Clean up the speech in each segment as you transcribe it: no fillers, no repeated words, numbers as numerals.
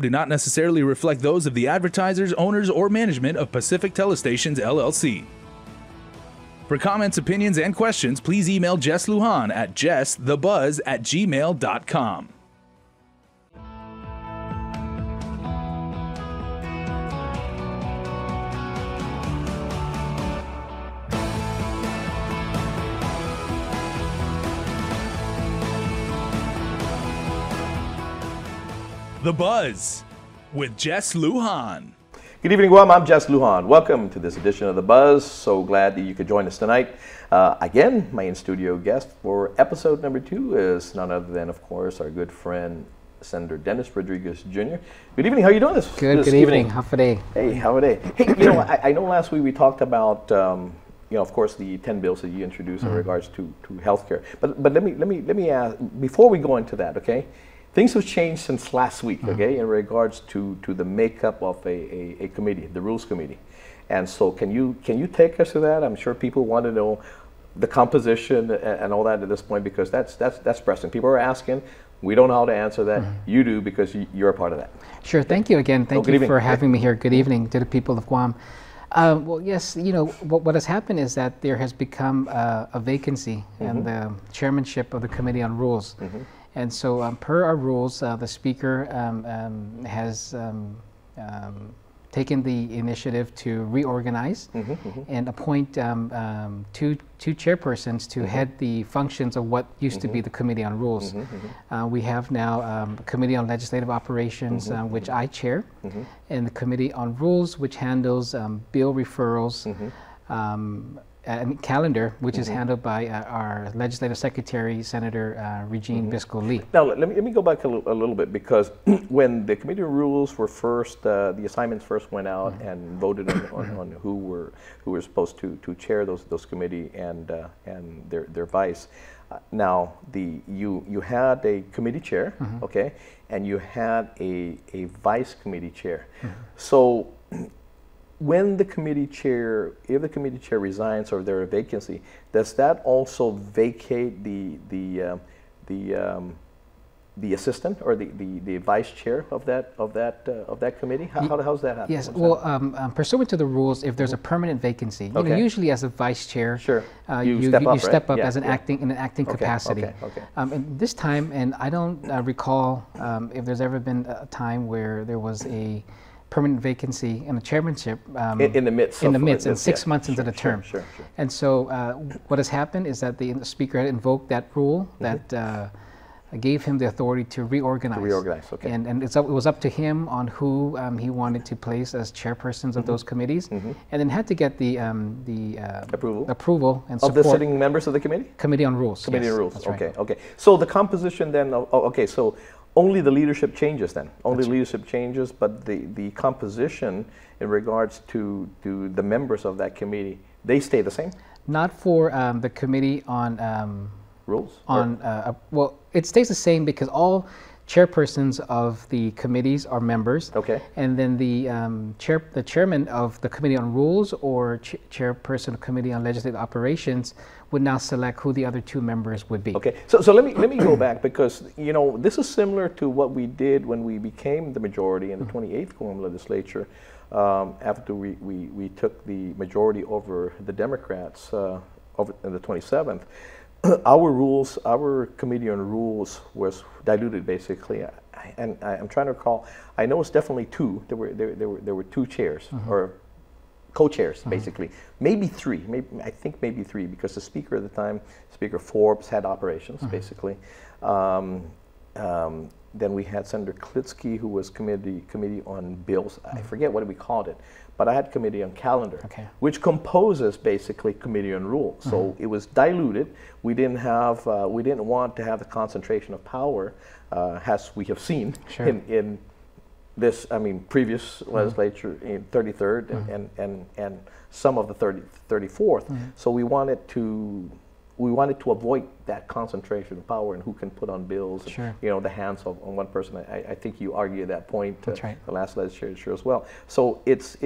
do not necessarily reflect those of the advertisers, owners, or management of Pacific Telestations, LLC. For comments, opinions, and questions, please email Jess Lujan at jessthebuzz@gmail.com. The Buzz with Jess Lujan. Good evening, Guam. I'm Jess Lujan. Welcome to this edition of The Buzz. So glad that you could join us tonight. Again, my in-studio guest for episode number 2 is none other than, of course, our good friend, Senator Dennis Rodriguez Jr. Good evening. How are you doing this Good evening. How are you? Hey, how are they? Hey, I know last week we talked about, of course, the 10 bills that you introduced in regards to healthcare. But let me ask, before we go into that, okay? Things have changed since last week, okay, in regards to the makeup of a committee, the Rules Committee. And so can you take us to that? I'm sure people want to know the composition and all that at this point, because that's pressing. People are asking. We don't know how to answer that. You do, because you're a part of that. Sure. Thank you again. Thank you for having me here. Good evening to the people of Guam. Well, yes, what has happened is that there has become a vacancy in the chairmanship of the Committee on Rules. And so per our rules, the Speaker has taken the initiative to reorganize and appoint two chairpersons to head the functions of what used to be the Committee on Rules. We have now a Committee on Legislative Operations, which I chair, and the Committee on Rules, which handles bill referrals, and calendar, which is handled by our Legislative Secretary, Senator Regine Bisco-Lee. Now, let me go back a little bit, because when the Committee on Rules were first, the assignments first went out and voted on who were supposed to chair those committee and their vice. Now, you had a committee chair, okay, and you had a vice committee chair. So, when the committee chair, if the committee chair resigns or there's a vacancy, does that also vacate the assistant or the vice chair of that committee? How's that happen? Yes. Well, pursuant to the rules, if there's a permanent vacancy, usually as a vice chair, you step up as an acting capacity. And this time, and I don't recall if there's ever been a time where there was a permanent vacancy in the chairmanship in the midst, and 6 months into the term. And so what has happened is that the Speaker had invoked that rule that gave him the authority to reorganize. And it was up to him on who he wanted to place as chairpersons of those committees, and then had to get the approval and support of the sitting members of the committee? Committee on Rules. Committee on Rules. That's right. Okay. So the composition then. So only the leadership changes then. Only leadership changes, but the composition in regards to the members of that committee, they stay the same? Not for the Committee on Rules? Well, it stays the same because all chairpersons of the committees are members. Okay. And then the chairman of the Committee on Rules or chairperson of the Committee on Legislative Operations would now select who the other two members would be. Okay. So let me go back, because this is similar to what we did when we became the majority in the 28th Guam legislature. After we took the majority over the Democrats over in the 27th. Our Committee on Rules was diluted, basically, and I'm trying to recall. I know it's definitely two. There were two chairs or co-chairs, basically. Maybe three. I think maybe three, because the Speaker at the time, Speaker Forbes, had operations, basically. Then we had Senator Klitsky, who was committee on bills. I forget what we called it, but I had Committee on Calendar, which composes basically Committee on Rules. So it was diluted. We didn't want to have the concentration of power, as we have seen in this, previous legislature in 33rd and some of the 34th. So we wanted to avoid that concentration of power and who can put on bills, and, the hands on one person. I think you argued that point the last legislature as well. So it's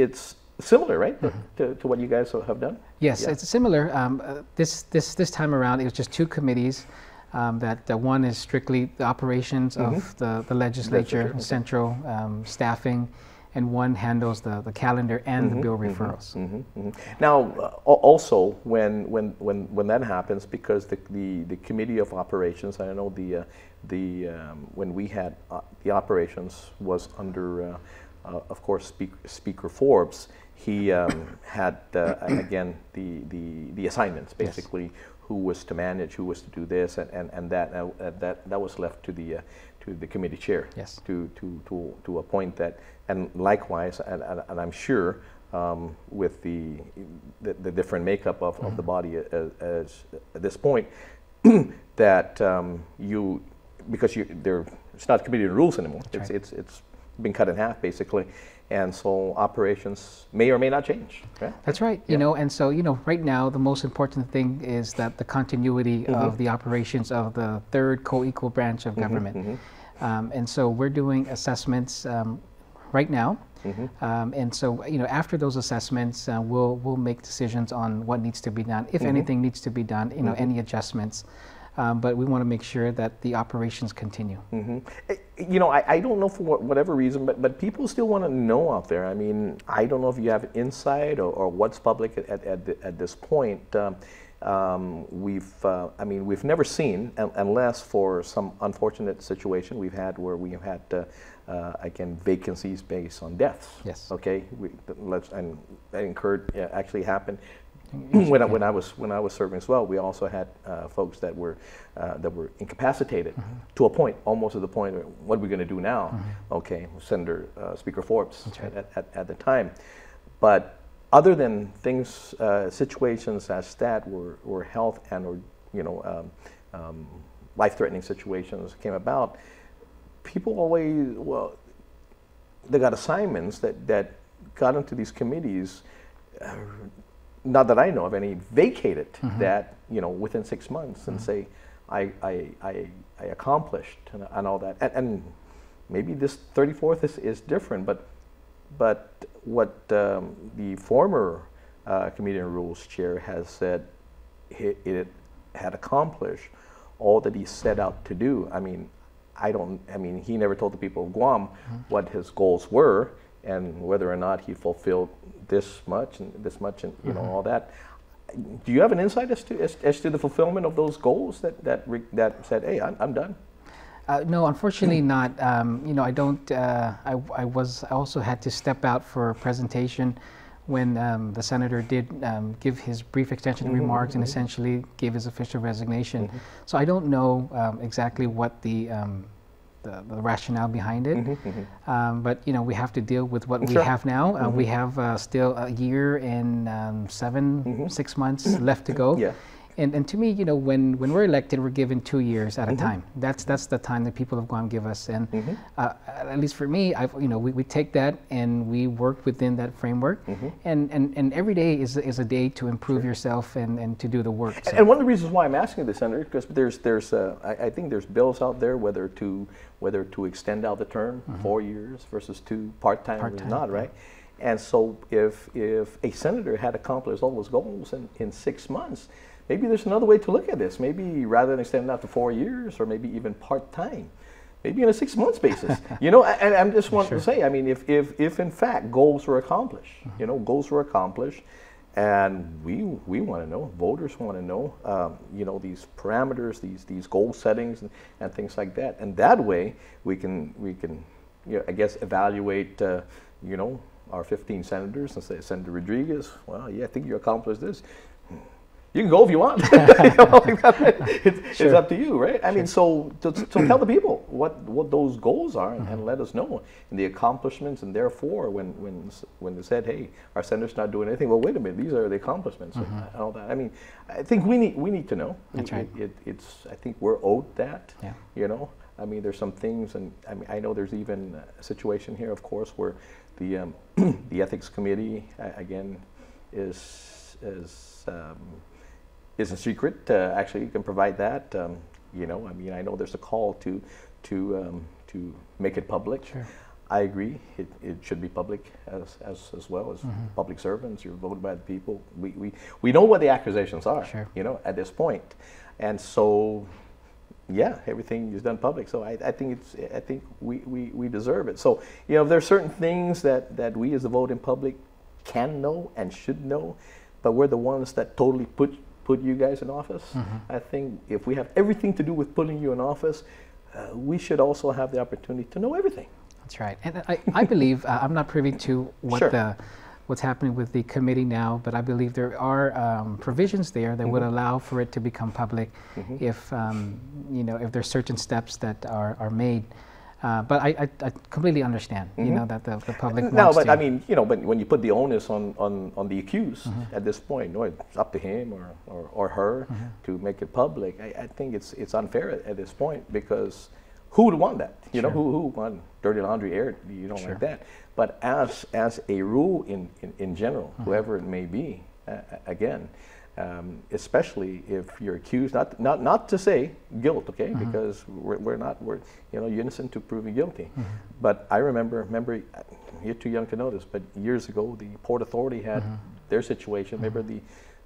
similar, right, to what you guys have done? Yes, it's similar. This time around, it was just two committees. That one is strictly the operations of the legislature, central staffing, and one handles the calendar and the bill referrals. Now, also when that happens, because the committee of operations, I know when we had the operations was under, of course, Speaker Forbes. He had again the assignments basically. Yes. Who was to manage, who was to do this, and that was left to the committee chair. Yes. To appoint that, and likewise, and I'm sure with the different makeup of the body as at this point, that it's not committee rules anymore. That's it's been cut in half basically. And so operations may or may not change. Yeah? That's right. You know, and so right now the most important thing is that the continuity of the operations of the third co-equal branch of government. And so we're doing assessments right now. And so after those assessments, we'll make decisions on what needs to be done, if anything needs to be done. Any adjustments. But we want to make sure that the operations continue. I don't know for whatever reason, but people still want to know out there. I mean, I don't know if you have insight or what's public at this point. We've never seen, unless for some unfortunate situation we've had where we have had again vacancies based on deaths. Yes. Okay. And that actually happened. When I was serving as well, we also had folks that were incapacitated to a point, almost to the point of what are we going to do now? Okay, Senator Speaker Forbes at the time. But other than things, situations as that were health and life-threatening situations came about, people always they got assignments that got into these committees. Not that I know of any, vacated that within 6 months and say I accomplished and all that, and maybe this 34th is different, but what the former Committee on Rules chair has said, it had accomplished all that he set out to do. I mean, he never told the people of Guam what his goals were and whether or not he fulfilled this much and all that. Do you have an insight as to the fulfillment of those goals that said, hey, I'm done? No, unfortunately not. I don't. I also had to step out for a presentation when the senator did give his brief extension remarks and essentially gave his official resignation. So I don't know exactly what the rationale behind it, but we have to deal with what we have now. We have still a year and 6 months left to go. Yeah. And to me, when we're elected, we're given 2 years at a time. That's the time that people of Guam give us. And at least for me, we take that and we work within that framework. And every day is a day to improve yourself and to do the work. So. And one of the reasons why I'm asking this, Senator, because I think there's bills out there whether to extend out the term 4 years versus 2 part-time or not, right? And so if a senator had accomplished all those goals in 6 months, maybe there's another way to look at this. Maybe rather than extending out to 4 years, or maybe even part-time, maybe in a 6-month basis. And I'm just wanting to say, I mean, if in fact goals were accomplished, goals were accomplished, and we want to know, voters want to know, these parameters, these goal settings, and things like that. And that way, we can I guess evaluate, our 15 senators and say, Senator Rodriguez, well, yeah, I think you accomplished this. You can go if you want. It's up to you, right? I mean, so tell the people what those goals are and let us know and the accomplishments, and therefore when they said, hey, our senator's not doing anything, well, wait a minute, these are the accomplishments and all that. I mean, I think we need to know. That's right. I think we're owed that. Yeah. I mean, there's some things, and I mean, I know there's even a situation here, of course, where the the ethics committee again isn't secret. Actually, you can provide that. I mean, I know there's a call to make it public. Sure. I agree. It should be public as well as public servants. You're voted by the people. We know what the accusations are. Sure. At this point, and so yeah, everything is done public. So I think we deserve it. So, you know, there are certain things that we as the voting public can know and should know, but we're the ones that totally put you guys in office. I think if we have everything to do with putting you in office, we should also have the opportunity to know everything. That's right. And I believe, I'm not privy to what what's happening with the committee now, but I believe there are provisions there that would allow for it to become public if, you know, if there's certain steps that are made. But I completely understand, you know, that the public wants no, but to. I mean, you know, but when you put the onus on the accused at this point, you know, it's up to him or her to make it public. I think it's unfair at this point, because who would want that? You know, who want dirty laundry aired? You don't like that. But as a rule in general, whoever it may be, again, especially if you're accused, not to say guilt, okay, because we're you know, you're innocent to proving guilty. But I remember, you're too young to know this, but years ago the Port Authority had their situation. Remember the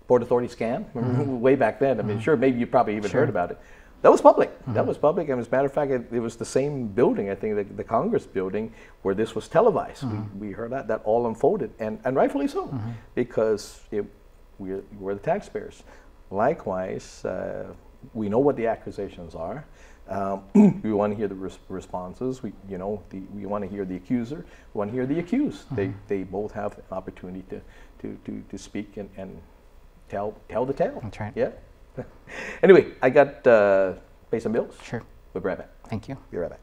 Port Authority scam? Way back then. I mean, sure, maybe you probably even heard about it. That was public. That was public. And as a matter of fact, it was the same building, I think, the Congress building, where this was televised. We heard that all unfolded, and rightfully so, because we're the taxpayers. Likewise, we know what the accusations are. We want to hear the responses. We want to hear the accuser. We want to hear the accused. They both have an opportunity to speak and tell the tale. That's right. Yeah. Anyway, I got pay some bills. Sure. We'll be right back. Thank you. Be right back.